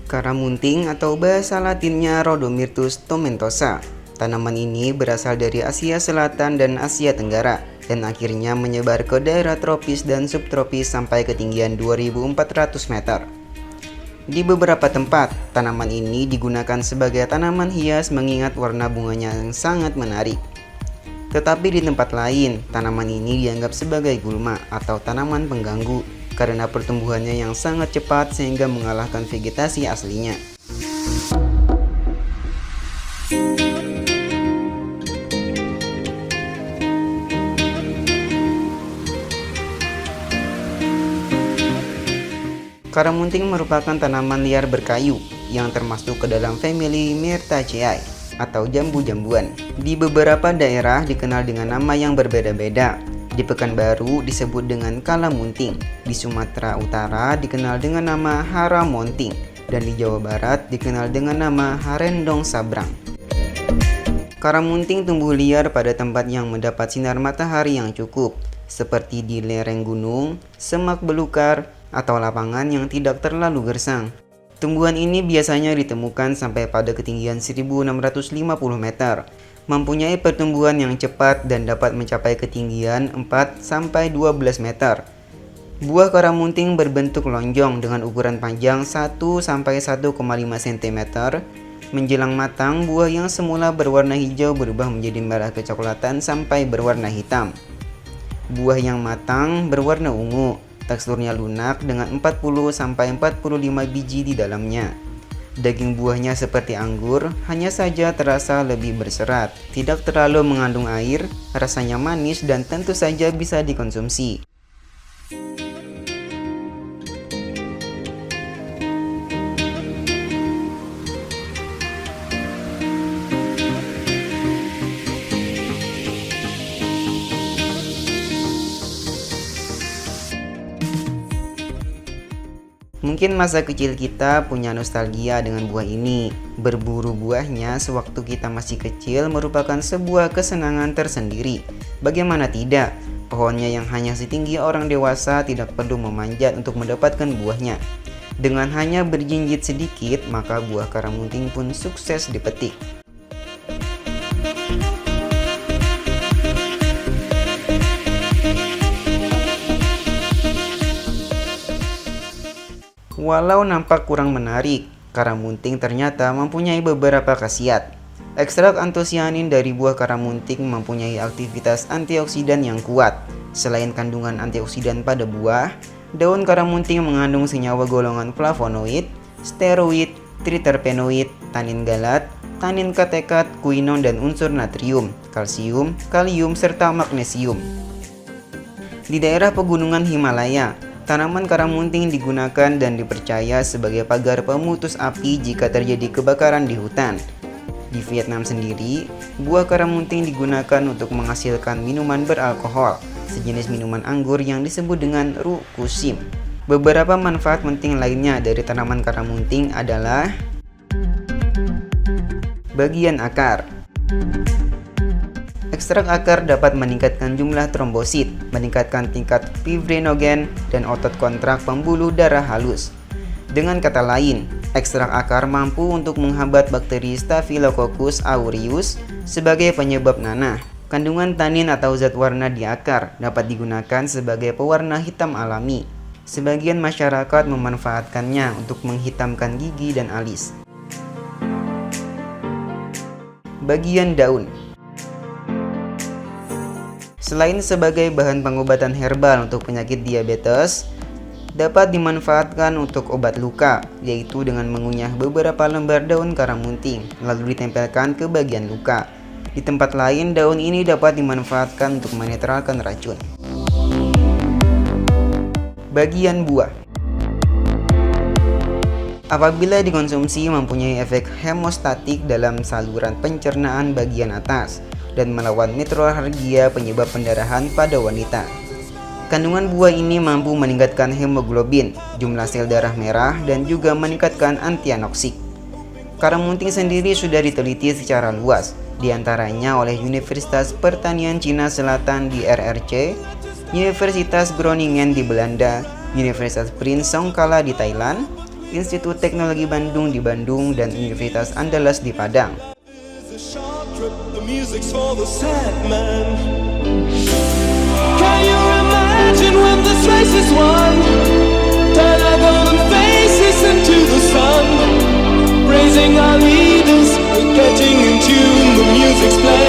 Karamunting atau bahasa latinnya Rhodomyrtus tomentosa. Tanaman ini berasal dari Asia Selatan dan Asia Tenggara dan akhirnya menyebar ke daerah tropis dan subtropis sampai ketinggian 2400 meter. Di beberapa tempat, tanaman ini digunakan sebagai tanaman hias mengingat warna bunganya yang sangat menarik. Tetapi di tempat lain, tanaman ini dianggap sebagai gulma atau tanaman pengganggu karena pertumbuhannya yang sangat cepat sehingga mengalahkan vegetasi aslinya. Karamunting merupakan tanaman liar berkayu yang termasuk ke dalam famili Myrtaceae atau jambu-jambuan. Di beberapa daerah dikenal dengan nama yang berbeda-beda. Di Pekanbaru disebut dengan kalamunting, di Sumatera Utara dikenal dengan nama haramonting, dan di Jawa Barat dikenal dengan nama harendong sabrang. Karamunting tumbuh liar pada tempat yang mendapat sinar matahari yang cukup, seperti di lereng gunung, semak belukar, atau lapangan yang tidak terlalu gersang. Tumbuhan ini biasanya ditemukan sampai pada ketinggian 1650 meter, mempunyai pertumbuhan yang cepat dan dapat mencapai ketinggian 4-12 meter. Buah karamunting berbentuk lonjong dengan ukuran panjang 1-1,5 cm. Menjelang matang, buah yang semula berwarna hijau berubah menjadi merah kecoklatan sampai berwarna hitam. Buah yang matang berwarna ungu. Teksturnya lunak dengan 40-45 biji di dalamnya. Daging buahnya seperti anggur, hanya saja terasa lebih berserat, tidak terlalu mengandung air, rasanya manis dan tentu saja bisa dikonsumsi. Mungkin masa kecil kita punya nostalgia dengan buah ini. Berburu buahnya sewaktu kita masih kecil merupakan sebuah kesenangan tersendiri. Bagaimana tidak? Pohonnya yang hanya setinggi orang dewasa tidak perlu memanjat untuk mendapatkan buahnya. Dengan hanya berjinjit sedikit, maka buah karamunting pun sukses dipetik. Walau nampak kurang menarik, karamunting ternyata mempunyai beberapa khasiat. Ekstrak antosianin dari buah karamunting mempunyai aktivitas antioksidan yang kuat. Selain kandungan antioksidan pada buah, daun karamunting mengandung senyawa golongan flavonoid, steroid, triterpenoid, tanin galat, tanin katekat, kuinon dan unsur natrium, kalsium, kalium, serta magnesium. Di daerah pegunungan Himalaya, tanaman karamunting digunakan dan dipercaya sebagai pagar pemutus api jika terjadi kebakaran di hutan. Di Vietnam sendiri, buah karamunting digunakan untuk menghasilkan minuman beralkohol, sejenis minuman anggur yang disebut dengan Rue Kusim. Beberapa manfaat penting lainnya dari tanaman karamunting adalah bagian akar. Ekstrak akar dapat meningkatkan jumlah trombosit, meningkatkan tingkat fibrinogen, dan otot kontrak pembuluh darah halus. Dengan kata lain, ekstrak akar mampu untuk menghambat bakteri Staphylococcus aureus sebagai penyebab nanah. Kandungan tanin atau zat warna di akar dapat digunakan sebagai pewarna hitam alami. Sebagian masyarakat memanfaatkannya untuk menghitamkan gigi dan alis. Bagian daun. Selain sebagai bahan pengobatan herbal untuk penyakit diabetes, dapat dimanfaatkan untuk obat luka, yaitu dengan mengunyah beberapa lembar daun karamunting, lalu ditempelkan ke bagian luka. Di tempat lain, daun ini dapat dimanfaatkan untuk menetralkan racun. Bagian buah. Apabila dikonsumsi mempunyai efek hemostatik dalam saluran pencernaan bagian atas, dan melawan metrorhagia penyebab pendarahan pada wanita. Kandungan buah ini mampu meningkatkan hemoglobin, jumlah sel darah merah, dan juga meningkatkan antianoksik. Karamunting sendiri sudah diteliti secara luas, diantaranya oleh Universitas Pertanian Cina Selatan di RRC, Universitas Groningen di Belanda, Universitas Prins Songkhla di Thailand, Institut Teknologi Bandung di Bandung dan Universitas Andalas di Padang. The music's for the sad man. Can you imagine when this race is won? Turn our golden faces into the sun. Praising our leaders, we're getting in tune. The music's playing.